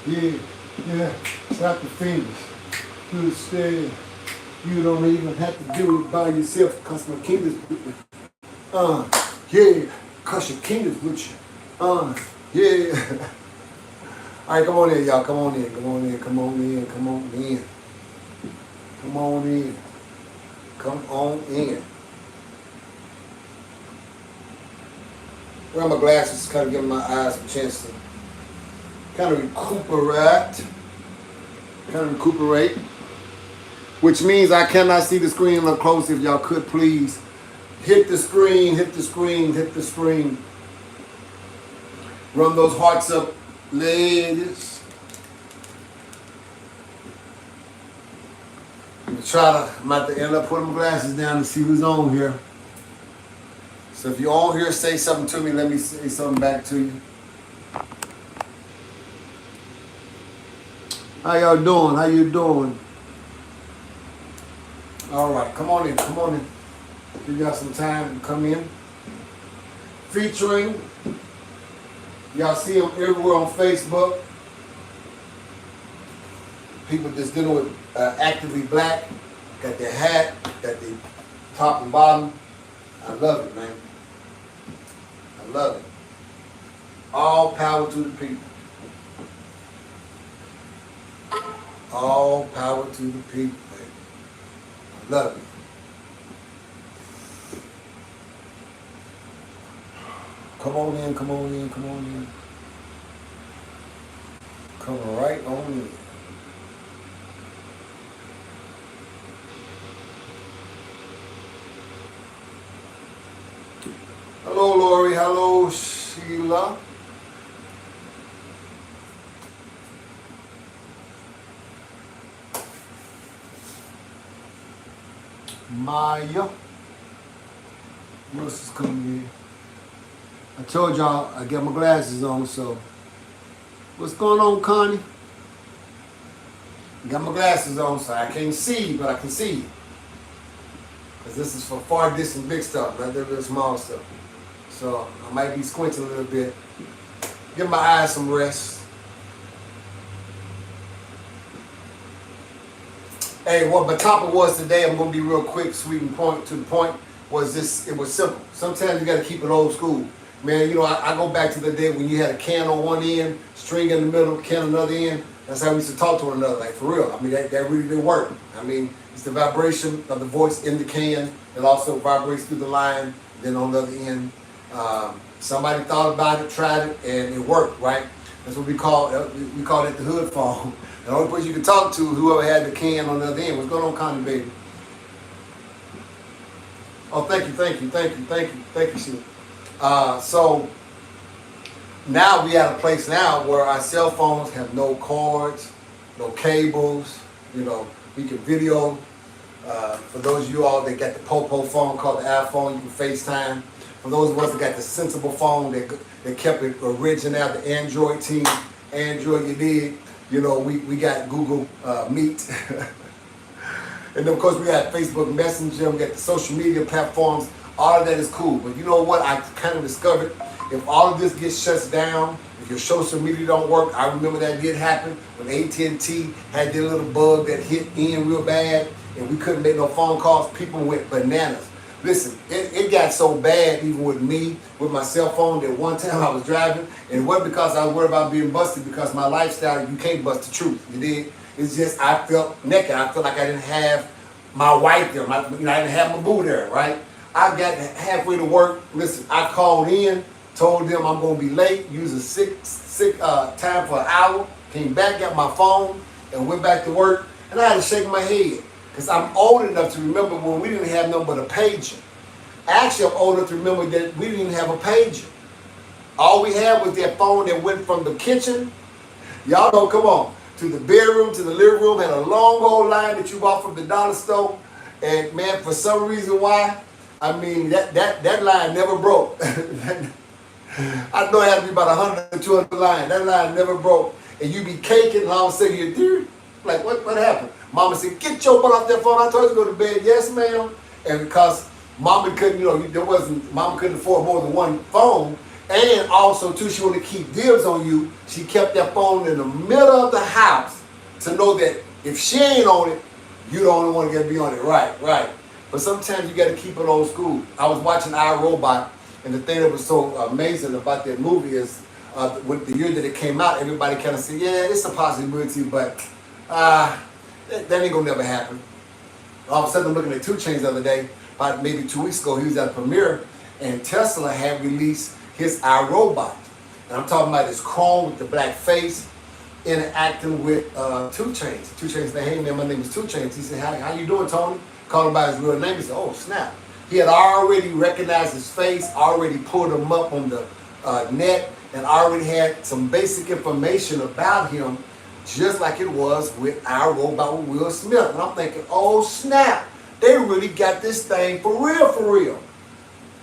Yeah, yeah. Snap your fingers. You stay. You don't even have to do it by yourself because my king is with me. Yeah. Cause your king is with you. Yeah. All right, come on in, y'all. Come on in. Come on in. Come on in. Come on in. Come on in. Come on in. Wear my glasses, kind of give my eyes a chance to kind of recuperate. Which means I cannot see the screen a little close. If y'all could please hit the screen, hit the screen, hit the screen. Run those hearts up, ladies. I'm about to end up putting my glasses down to see who's on here. So if you're on here, say something to me. Let me say something back to you. How y'all doing? How you doing? All right, come on in, come on in. You got some time to come in. Featuring, y'all see them everywhere on Facebook. People just dealing with Actively Black. Got their hat, got their top and bottom. I love it, man. I love it. All power to the people. All power to the people, man. I love it. Come on in, come on in, come on in. Come right on in. Hello, Lori. Hello, Sheila. Maya. Who else is coming in? I told y'all I got my glasses on, so what's going on, Connie? I got my glasses on, so I can't see, but I can see. Because this is for far distant big stuff, not that little small stuff. So I might be squinting a little bit. Give my eyes some rest. Hey, what my topic was today, I'm going to be real quick, sweet and point to the point, was this, it was simple. Sometimes you got to keep it old school. Man, you know, I go back to the day when you had a can on one end, string in the middle, can on the other end. That's how we used to talk to one another, like for real. I mean, that really did work. I mean, it's the vibration of the voice in the can that also vibrates through the line. Then on the other end, somebody thought about it, tried it, and it worked, right? That's what we call it the hood phone. The only person you can talk to is whoever had the can on the other end. What's going on, Connie, baby? Oh, thank you, Sheila. So now we at a place now where our cell phones have no cords, no cables. You know, we can video. For those of you all that got the Popo phone called the iPhone, you can FaceTime. For those of us that got the sensible phone that kept it original, the Android team, Android you did. You know, we got Google Meet. And of course we got Facebook Messenger, we got the social media platforms. All of that is cool. But you know what I kind of discovered? If all of this gets shut down, if your social media don't work, I remember that did happen when AT&T had their little bug that hit in real bad and we couldn't make no phone calls. People went bananas. Listen, it got so bad even with me, with my cell phone, that one time I was driving, and it wasn't because I was worried about being busted, because my lifestyle, you can't bust the truth, you dig? It's just I felt naked. I felt like I didn't have my wife there. I didn't have my boo there, right? I got halfway to work. Listen, I called in, told them I'm going to be late, used a sick time for an hour, came back, got my phone, and went back to work, and I had to shake my head. Because I'm old enough to remember when we didn't have nothing but a pager. Actually, I'm old enough to remember that we didn't even have a pager. All we had was that phone that went from the kitchen, y'all know, come on, to the bedroom, to the living room, had a long old line that you bought from the dollar store. And man, for some reason why, I mean, that line never broke. I know it had to be about 100 or 200 lines. That line never broke. And you be caking, and all of a sudden you're like, what happened? Mama said, get your butt off that phone. I told you to go to bed. Yes, ma'am. And because Mama couldn't, Mama couldn't afford more than one phone, And also, too, she wanted to keep dibs on you. She kept that phone in the middle of the house to know that if she ain't on it, you the only one to be on it. Right, right. But sometimes you got to keep it old school. I was watching iRobot, and the thing that was so amazing about that movie is with the year that it came out, everybody kind of said, yeah, it's a possibility, but that ain't going to never happen. All of a sudden, I'm looking at 2 Chainz the other day, about maybe 2 weeks ago, he was at a premiere, and Tesla had released his iRobot. And I'm talking about this chrome with the black face interacting with 2 Chainz. 2 Chainz said, hey man, my name is 2 Chainz. He said, how you doing, Tony? Called him by his real name. He said, oh snap. He had already recognized his face, already pulled him up on the net, and already had some basic information about him, just like it was with iRobot with Will Smith. And I'm thinking, oh snap, they really got this thing for real, for real.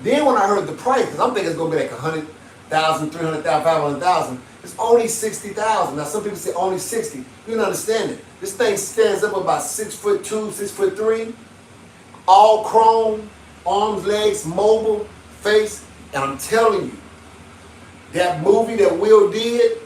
Then when I heard the price, because I'm thinking it's going to be like 100,000, 300,000, 500,000, it's only 60,000. Now some people say only 60. You don't understand it. This thing stands up about 6'2", 6'3", all chrome, arms, legs, mobile, face. And I'm telling you, that movie that Will did,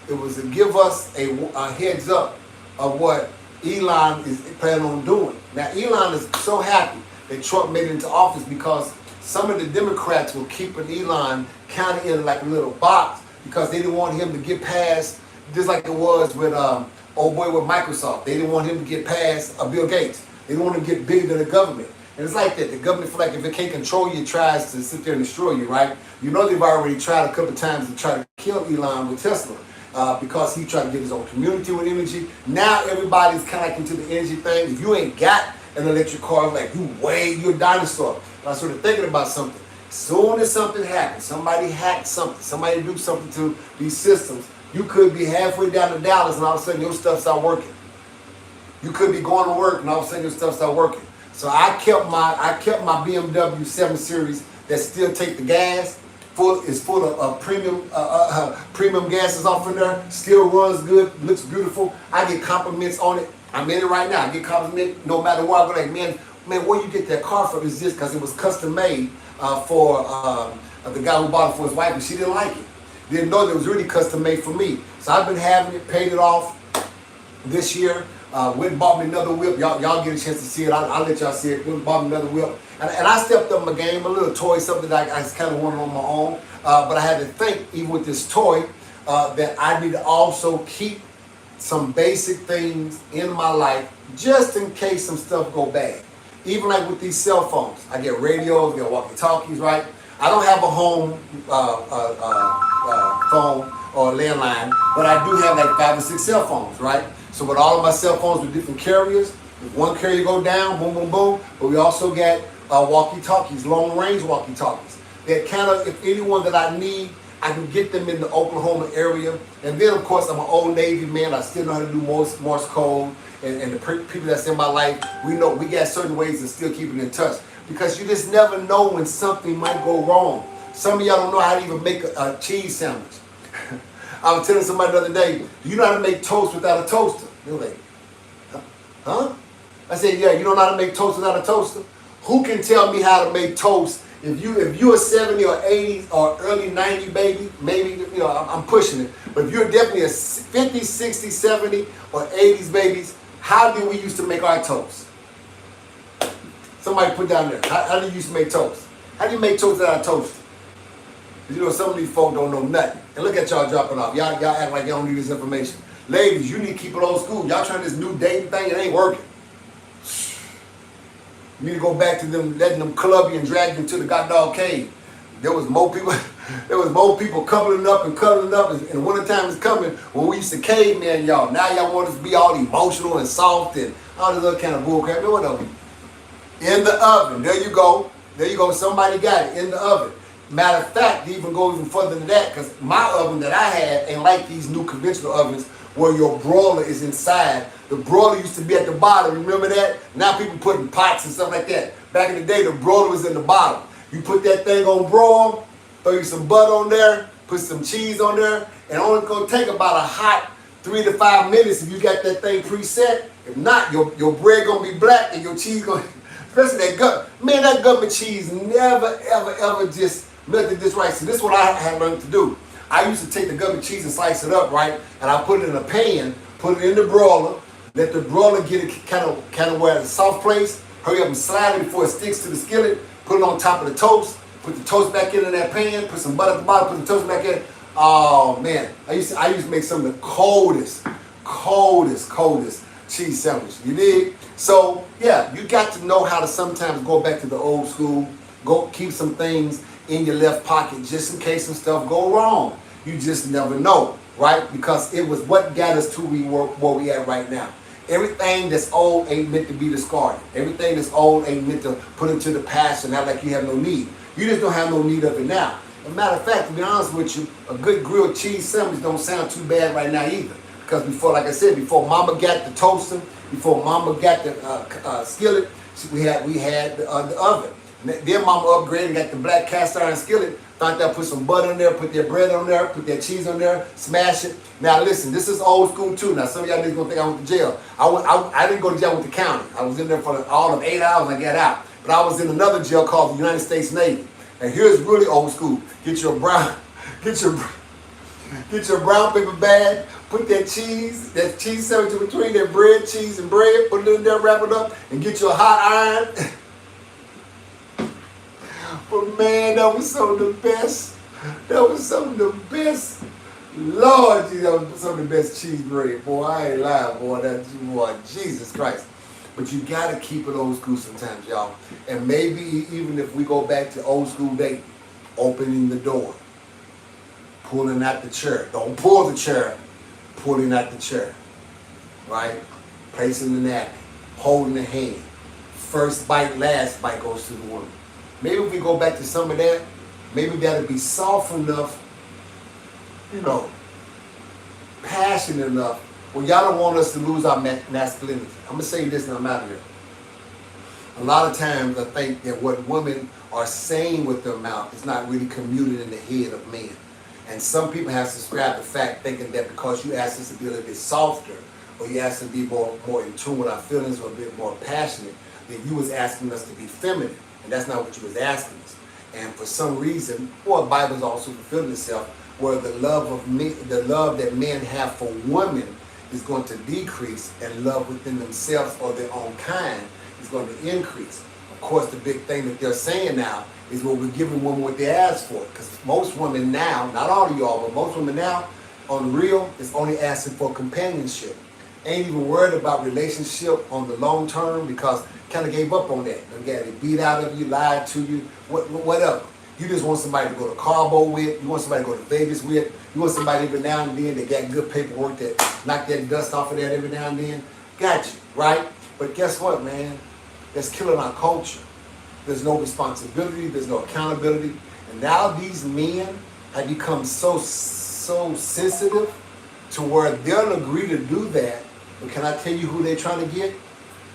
it was to give us a heads up of what Elon is planning on doing. Now Elon is so happy that Trump made it into office because some of the Democrats were keeping Elon kind of in like a little box because they didn't want him to get past, just like it was with old boy with Microsoft. They didn't want him to get past Bill Gates. They didn't want him to get bigger than the government. And it's like that. The government feel like if it can't control you, it tries to sit there and destroy you, right? You know they've already tried a couple times to try to kill Elon with Tesla because he tried to get his own community with energy. Now everybody's kind of like into the energy thing. If you ain't got an electric car, like you're a dinosaur. I was sort of thinking about something. Soon as something happens, somebody hacked something, somebody do something to these systems, you could be halfway down to Dallas and all of a sudden your stuff start working. You could be going to work and all of a sudden your stuff start working. So I kept my BMW 7 Series that still take the gas. It's full of premium gases off in there. Still runs good, looks beautiful. I get compliments on it. I'm in it right now. I get compliments no matter what. I go like, man, where you get that car from? Is this because it was custom made for the guy who bought it for his wife, and she didn't like it. Didn't know that it was really custom made for me. So I've been having it, paid it off this year. Went and bought me another whip. Y'all get a chance to see it. I'll let y'all see it. Went and bought me another whip. And I stepped up my game, a little toy, something that I kind of wanted on my own. But I had to think, even with this toy, that I need to also keep some basic things in my life just in case some stuff go bad. Even like with these cell phones. I get radios, I get walkie-talkies, right? I don't have a home phone or landline, but I do have like 5 or 6 cell phones, right? So with all of my cell phones with different carriers, if one carrier go down, boom, boom, boom, but we also got walkie-talkies, long-range walkie-talkies. That kind of, if anyone that I need, I can get them in the Oklahoma area. And then, of course, I'm an old Navy man. I still know how to do Morse code. And the people that's in my life, we know we got certain ways of still keeping in touch. Because you just never know when something might go wrong. Some of y'all don't know how to even make a cheese sandwich. I was telling somebody the other day, do you know how to make toast without a toaster? They were like, huh? I said, yeah, you don't know how to make toast without a toaster? Who can tell me how to make toast? If you're a 70 or 80 or early 90 baby, maybe, you know, I'm pushing it. But if you're definitely a 50, 60, 70 or 80s babies, how did we used to make our toast? Somebody put down there, how do you used to make toast? How do you make toast without a toaster? You know, some of these folk don't know nothing. And look at y'all dropping off. Y'all act like y'all don't need this information. Ladies, you need to keep it old school. Y'all trying this new dating thing, it ain't working. You need to go back to them, letting them club you and drag you to the goddamn cave. There was more people coupling up, and wintertime is coming when we used to caveman y'all. Now y'all want us to be all emotional and soft and all this other kind of bullcrap. No, whatever. In the oven. There you go. There you go. Somebody got it in the oven. Matter of fact, they even go even further than that, because my oven that I had ain't like these new conventional ovens where your broiler is inside. The broiler used to be at the bottom. Remember that? Now people putting pots and stuff like that. Back in the day, the broiler was in the bottom. You put that thing on broil, throw you some butter on there, put some cheese on there, and only gonna take about a hot 3 to 5 minutes if you got that thing preset. If not, your bread gonna be black and your cheese gonna, especially that gut. Man, that government cheese never, ever, ever just melted this right. So this is what I had learned to do. I used to take the gummy cheese and slice it up, right? And I put it in a pan, put it in the broiler, let the broiler get it kind of where it's a soft place. Hurry up and slide it before it sticks to the skillet. Put it on top of the toast. Put the toast back in that pan. Put some butter at the bottom. Put the toast back in. Oh man, I used to make some of the coldest cheese sandwich. You dig? So yeah, you got to know how to sometimes go back to the old school. Go keep some things in your left pocket just in case some stuff go wrong. You just never know, right? Because it was what got us to where we at right now. Everything that's old ain't meant to be discarded. Everything that's old ain't meant to put into the past and act like you have no need. You just don't have no need of it now. As a matter of fact, to be honest with you, a good grilled cheese sandwich don't sound too bad right now either. Because before, like I said, before Mama got the toaster, before Mama got the skillet, we had the oven. Then Mama upgraded and got the black cast iron skillet. Thought they'll put some butter in there, put their bread on there, put their cheese on there, smash it. Now listen, this is old school too. Now some of y'all niggas gonna think I went to jail. I didn't go to jail with the county. I was in there for all of 8 hours and I got out. But I was in another jail called the United States Navy. And here's really old school. Get your brown paper bag, put that cheese sandwich in between that bread, cheese and bread, put it in there, wrap it up, and get you a hot iron. But man, that was some of the best. That was some of the best. Lord, that was some of the best cheese bread. Boy, I ain't lying, boy. Jesus Christ. But you gotta keep it old school sometimes, y'all. And maybe even if we go back to old school dating, opening the door, pulling out the chair. Don't pull the chair, pulling out the chair. Right? Placing the napkin, holding the hand. First bite, last bite goes to the woman. Maybe if we go back to some of that, maybe that'll be soft enough, passionate enough. Well, y'all don't want us to lose our masculinity. I'm going to say this and I'm out of here. A lot of times I think that what women are saying with their mouth is not really commuted in the head of men. And some people have subscribed to fact thinking that because you ask us to be a little bit softer or you ask us to be more in tune with our feelings or a bit more passionate, then you was asking us to be feminine. And that's not what you was asking us. And for some reason, or the Bible's also fulfilled itself, where the love that men have for women is going to decrease, and love within themselves or their own kind is going to increase. Of course, the big thing that they're saying now is what we're giving women what they ask for. Because most women now, not all of y'all, but most women now, on real, is only asking for companionship. Ain't even worried about relationship on the long term because kind of gave up on that. They got it beat out of you, lied to you, whatever. You just want somebody to go to Cabo with. You want somebody to go to Vegas with. You want somebody every now and then that got good paperwork that knock that dust off of that every now and then. Got you, right? But guess what, man? That's killing our culture. There's no responsibility. There's no accountability. And now these men have become so sensitive to where they'll agree to do that. But can I tell you who they're trying to get?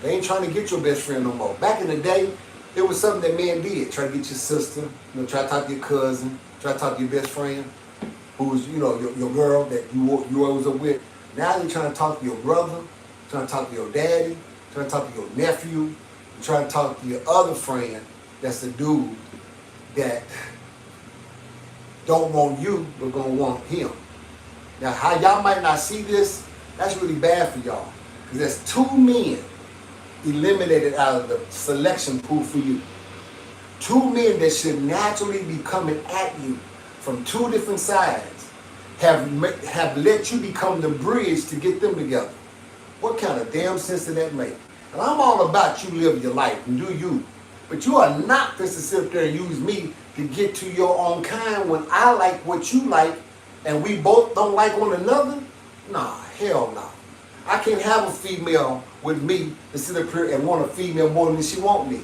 They ain't trying to get your best friend no more. Back in the day, it was something that men did. Try to get your sister, try to talk to your cousin, try to talk to your best friend, who was, your girl that you always were with. Now they're trying to talk to your brother, trying to talk to your daddy, trying to talk to your nephew, trying to talk to your other friend that's the dude that don't want you, but gonna want him. Now, how y'all might not see this, that's really bad for y'all. Because there's 2 men eliminated out of the selection pool for you. 2 men that should naturally be coming at you from 2 different sides have let you become the bridge to get them together. What kind of damn sense does that make? And I'm all about you live your life and do you. But you are not supposed to sit up there and use me to get to your own kind when I like what you like and we both don't like one another? Nah, hell no. I can't have a female with me and sit up here and want a female more than she want me.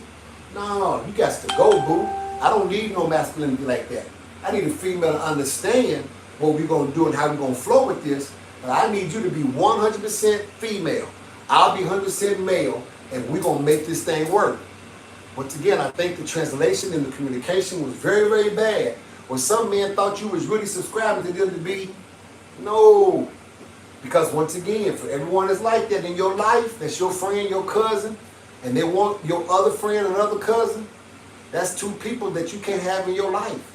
No, you got to go, boo. I don't need no masculinity like that. I need a female to understand what we're going to do and how we're going to flow with this. But I need you to be 100% female. I'll be 100% male, and we're going to make this thing work. Once again, I think the translation and the communication was very, very bad. When some men thought you was really subscribing to them to be, no. Because once again, for everyone that's like that in your life, that's your friend, your cousin, and they want your other friend and other cousin, that's 2 people that you can't have in your life.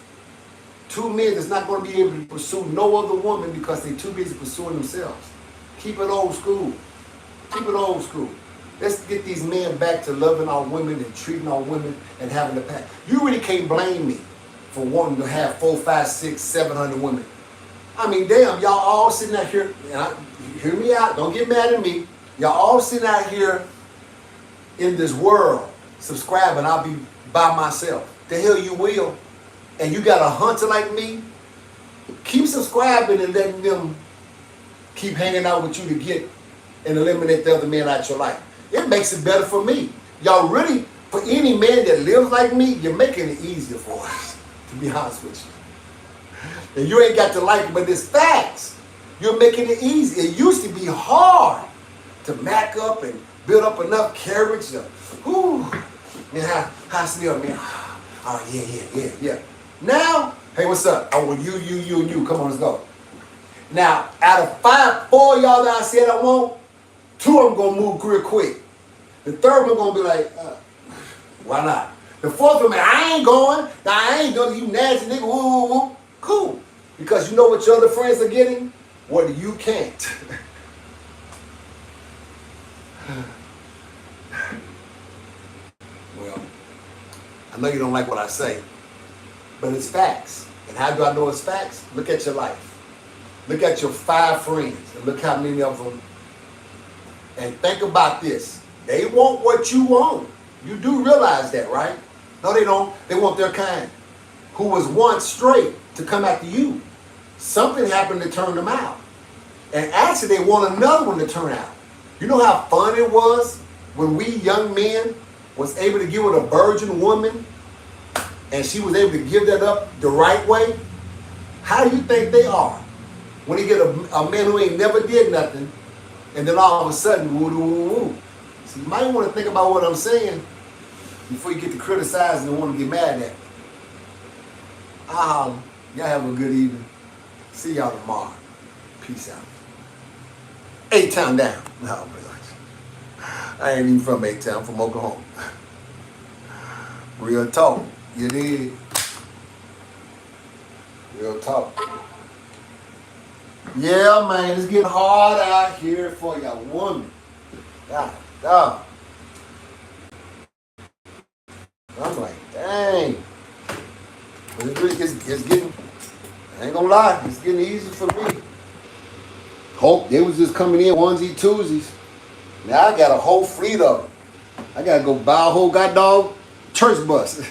Two men that's not going to be able to pursue no other woman because they're too busy pursuing themselves. Keep it old school. Keep it old school. Let's get these men back to loving our women and treating our women and having the pack. You really can't blame me for wanting to have 4, 5, 6, 700 women. I mean, damn, y'all all sitting out here, and hear me out, don't get mad at me. Y'all all sitting out here in this world subscribing, I'll be by myself. The hell you will. And you got a hunter like me, keep subscribing and letting them keep hanging out with you to get and eliminate the other men out your life. It makes it better for me. Y'all really, for any man that lives like me, you're making it easier for us, to be honest with you. And you ain't got to like it, but it's facts. You're making it easy. It used to be hard to mac up and build up enough courage to, whoo, man, how still, man. Oh, yeah. Now, hey, what's up? I want you. Come on, let's go. Now, out of 4 of y'all that I said I want, 2 of them gonna move real quick. The third one gonna be like, why not? The fourth one, man, I ain't going. Nah, I ain't doing, you nasty nigga, woo. Cool. Because you know what your other friends are getting? What you can't. Well, I know you don't like what I say, but it's facts. And how do I know it's facts? Look at your life. Look at your 5 friends and look how many of them. And think about this. They want what you want. You do realize that, right? No, they don't. They want their kind. Who was once straight to come after you. Something happened to turn them out. And actually they want another one to turn out. You know how fun it was when we young men was able to get with a virgin woman and she was able to give that up the right way? How do you think they are? When you get a man who ain't never did nothing, and then all of a sudden, woo. So you might want to think about what I'm saying before you get to criticize and want to get mad at me. Y'all have a good evening. See y'all tomorrow. Peace out. 8-Town down. No, I ain't even from 8-Town, from Oklahoma. Real talk. You did. Real talk. Yeah, man, it's getting hard out here for y'all woman. God. I'm like, dang. But it's getting, I ain't gonna lie, it's getting easy for me. Hope they was just coming in onesie, twosies. Now I got a whole fleet of them. I gotta go buy a whole goddamn church bus.